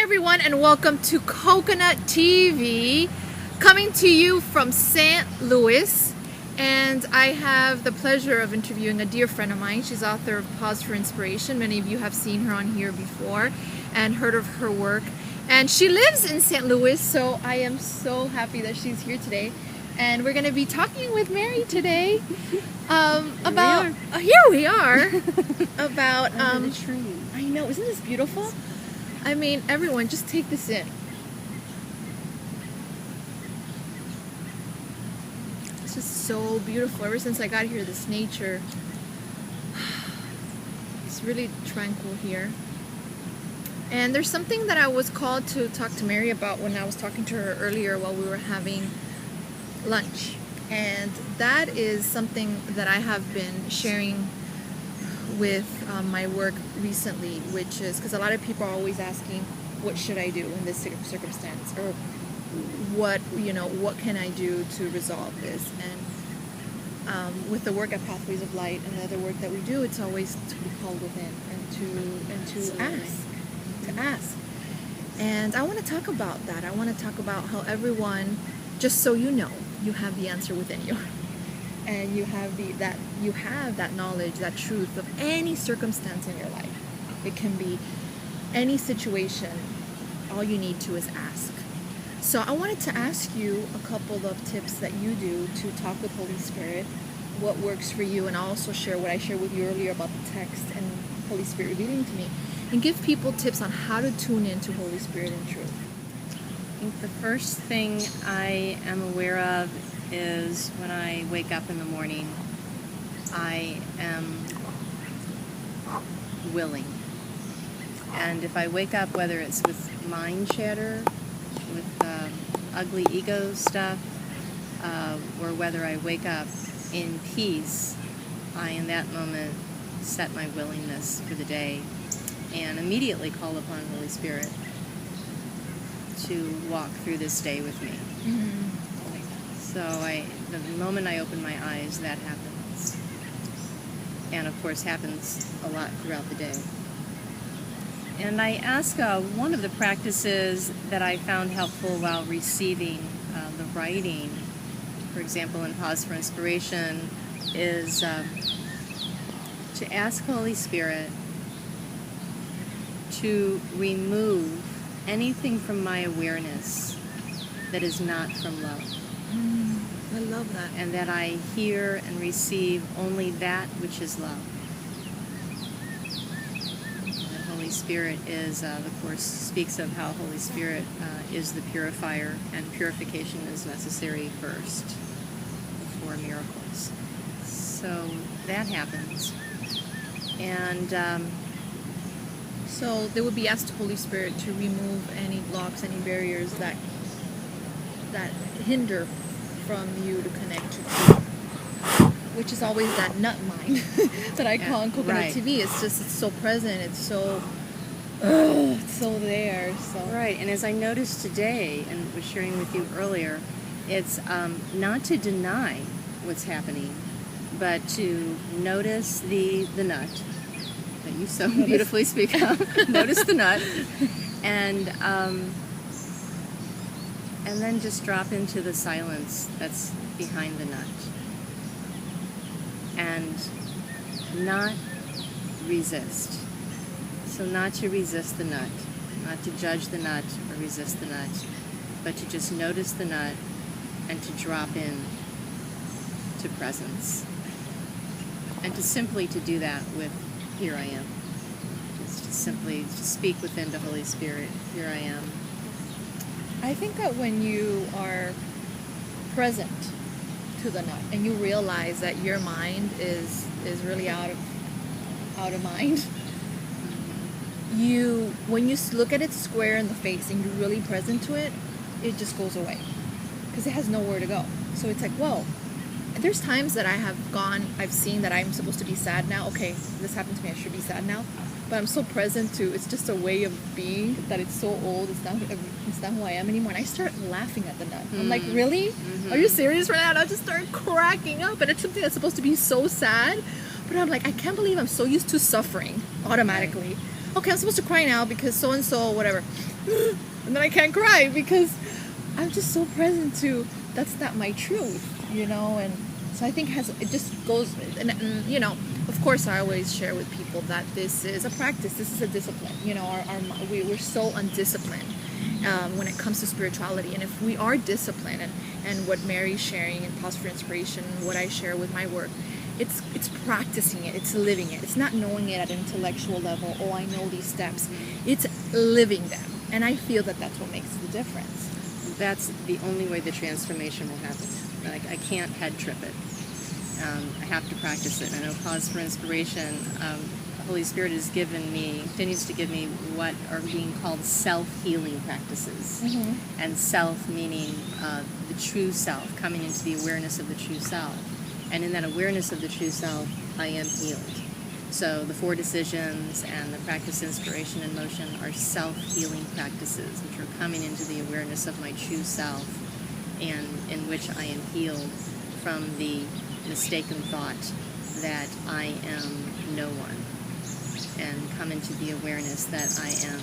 everyone, and welcome to Coconut TV, coming to you from St. Louis. And I have the pleasure of interviewing a dear friend of mine. She's author of Pause for Inspiration. Many of you have seen her on here before and heard of her work. And she lives in St. Louis, so I am so happy that she's here today. And we're going to be talking with Mary today about here we are about under the tree. I know, isn't this beautiful? I mean, everyone, just take this in. It's just so beautiful. Ever since I got here, this nature, it's really tranquil here. And there's something that I was called to talk to Mary about when I was talking to her earlier while we were having lunch. And that is something that I have been sharing with my work recently, which is because a lot of people are always asking, what should I do in this circumstance, or what can I do to resolve this? And with the work at Pathways of Light and the other work that we do, it's always to be called within and to ask. And I want to talk about that. I want to talk about how everyone, just so you know, you have the answer within you. And you have that knowledge, that truth of any circumstance in your life. It can be any situation. All you need to is ask. So I wanted to ask you a couple of tips that you do to talk with Holy Spirit, what works for you, and I'll also share what I shared with you earlier about the text and Holy Spirit revealing to me, and give people tips on how to tune into Holy Spirit in truth. I think the first thing I am aware of is when I wake up in the morning, I am willing. And if I wake up, whether it's with mind chatter, with ugly ego stuff, or whether I wake up in peace, I in that moment set my willingness for the day and immediately call upon Holy Spirit to walk through this day with me. Mm-hmm. So the moment I open my eyes, that happens. And of course happens a lot throughout the day. And I ask, one of the practices that I found helpful while receiving the writing, for example in Pause for Inspiration, is to ask Holy Spirit to remove anything from my awareness that is not from love. I love that. And that I hear and receive only that which is love. And Holy Spirit is, the Course speaks of how Holy Spirit is the purifier, and purification is necessary first before miracles. So that happens. And so they would be asked Holy Spirit to remove any blocks, any barriers that hinder from you to connect to truth, which is always that nut mind that I call in Coconut TV. It's so present. It's so there. So right. And as I noticed today and was sharing with you earlier, it's not to deny what's happening, but to notice the nut that you so beautifully speak of. Notice the nut, and then just drop into the silence that's behind the nut. And not resist. So not to resist the nut, not to judge the nut or resist the nut, but to just notice the nut and to drop in to presence. And to simply to do that with, here I am. Just to simply speak within the Holy Spirit, here I am. I think that when you are present to the nut and you realize that your mind is really out of mind, when you look at it square in the face and you're really present to it, it just goes away because it has nowhere to go. So it's like, whoa. There's times that I've seen that I'm supposed to be sad now. Okay, this happened to me, I should be sad now. But I'm so present to, it's just a way of being that it's so old, it's not who I am anymore. And I start laughing at the nut. I'm like, really? Mm-hmm. Are you serious right now? And I just start cracking up. And it's something that's supposed to be so sad. But I'm like, I can't believe I'm so used to suffering automatically. Okay, I'm supposed to cry now because so-and-so, whatever. and then I can't cry because I'm just so present to that's not my truth, and so I think it just goes, and of course I always share with people that this is a practice, this is a discipline, we're so undisciplined when it comes to spirituality, and if we are disciplined, and what Mary's sharing in Pause for Inspiration, what I share with my work, it's practicing it, it's living it, it's not knowing it at an intellectual level, oh I know these steps, it's living them, and I feel that that's what makes the difference. That's the only way the transformation will happen. Like, I can't head trip it. I have to practice it. I know Pause for Inspiration, the Holy Spirit continues to give me what are being called self-healing practices. Mm-hmm. And self meaning the true self, coming into the awareness of the true self. And in that awareness of the true self, I am healed. So the 4 decisions and the practice inspiration and motion are self-healing practices, which are coming into the awareness of my true self, and in which I am healed from the mistaken thought that I am no one, and come into the awareness that I am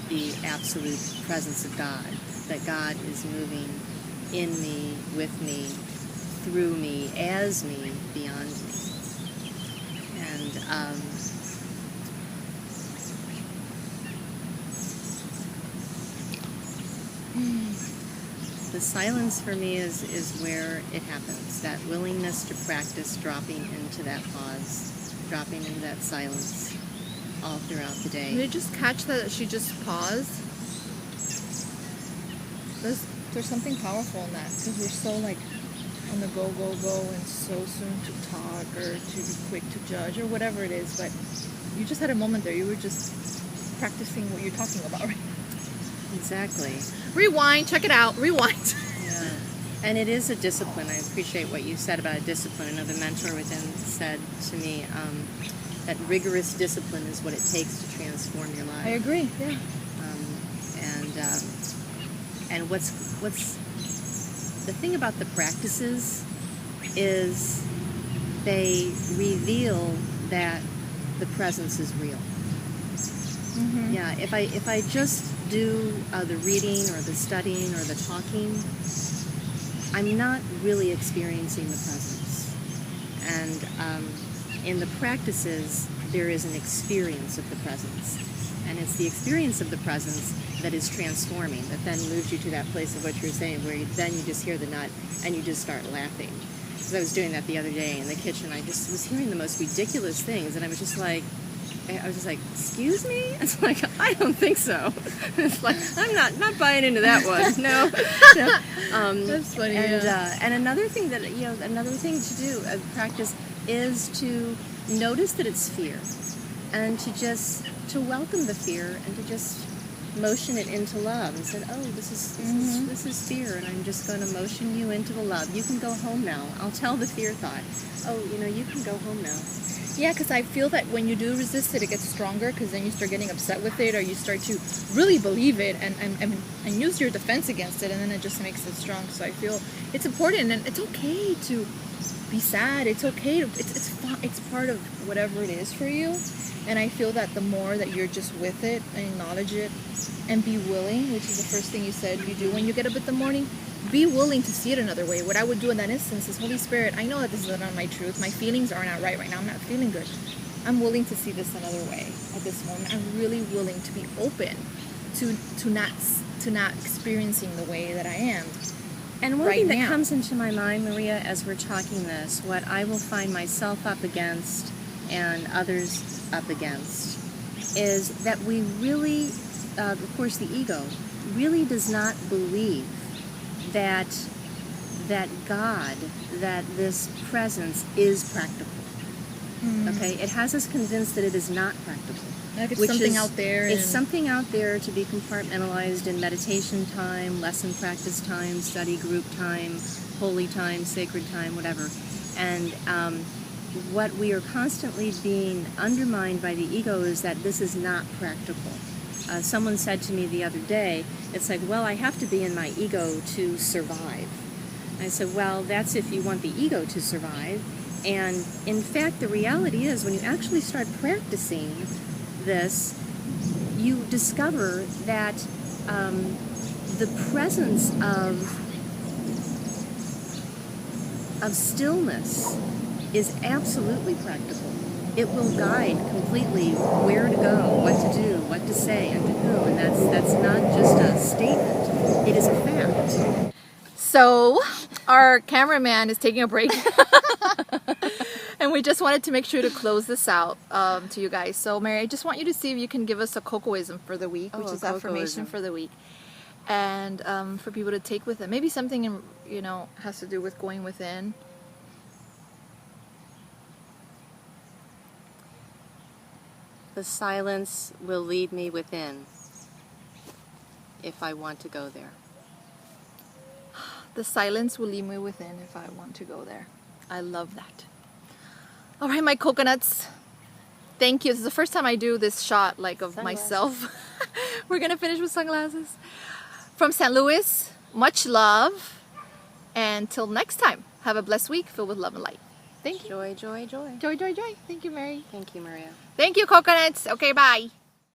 the absolute presence of God, that God is moving in me, with me, through me, as me, beyond me. And the silence for me is where it happens, that willingness to practice dropping into that pause, dropping into that silence all throughout the day. Did you just catch that she just paused? There's something powerful in that, because we're so on the go, and so soon to talk or to be quick to judge or whatever it is, but you just had a moment there. You were just practicing what you're talking about right now. Exactly. Rewind, check it out, rewind. Yeah. And it is a discipline. I appreciate what you said about discipline. Another mentor within said to me that rigorous discipline is what it takes to transform your life. I agree, yeah. And what's the thing about the practices is they reveal that the presence is real. Mm-hmm. Yeah, if I just do the reading or the studying or the talking, I'm not really experiencing the presence. And in the practices, there is an experience of the presence. And it's the experience of the presence that is transforming, that then moves you to that place of what you're saying, where then you just hear the nut and you just start laughing. Because I was doing that the other day in the kitchen. I just was hearing the most ridiculous things, and I was just like, excuse me? It's like, I don't think so. It's like, I'm not buying into that one. No. That's funny. And another thing that, another thing to do, practice, is to notice that it's fear, and to welcome the fear, and to just motion it into love, and said, oh, this is fear, and I'm just going to motion you into the love. You can go home now. I'll tell the fear thought, oh, you can go home now. Yeah, because I feel that when you do resist it, it gets stronger, because then you start getting upset with it, or you start to really believe it and use your defense against it, and then it just makes it strong. So I feel it's important, and it's okay to be sad. It's okay. It's fun. It's part of whatever it is for you. And I feel that the more that you're just with it and acknowledge it and be willing, which is the first thing you said you do when you get up in the morning, be willing to see it another way. What I would do in that instance is, Holy Spirit, I know that this is not my truth. My feelings are not right now. I'm not feeling good. I'm willing to see this another way at this moment. I'm really willing to be open to not experiencing the way that I am. And one right thing that now comes into my mind, Maria, as we're talking this, what I will find myself up against and others up against, is that we really, of course the ego, really does not believe that God, that this presence is practical. Okay? It has us convinced that it is not practical. Like it's something out there. It's something out there to be compartmentalized in meditation time, lesson practice time, study group time, holy time, sacred time, whatever. And what we are constantly being undermined by the ego is that this is not practical. Someone said to me the other day, it's like, well, I have to be in my ego to survive. I said, well, that's if you want the ego to survive. And in fact, the reality is, when you actually start practicing this, you discover that the presence of stillness is absolutely practical. It will guide completely where to go, what to do, what to say, and to whom. And that's not just a statement. It is a fact. So our cameraman is taking a break. And we just wanted to make sure to close this out to you guys. So Mary, I just want you to see if you can give us a cocoism for the week, which is affirmation for the week. And for people to take with them. Maybe something, has to do with going within. The silence will lead me within if I want to go there. The silence will lead me within if I want to go there. I love that. All right, my coconuts. Thank you. This is the first time I do this shot of myself. We're going to finish with sunglasses. From St. Louis, much love. And till next time, have a blessed week filled with love and light. Thank you. Joy, joy, joy. Joy, joy, joy. Thank you, Mary. Thank you, Maria. Thank you, coconuts. Okay, bye.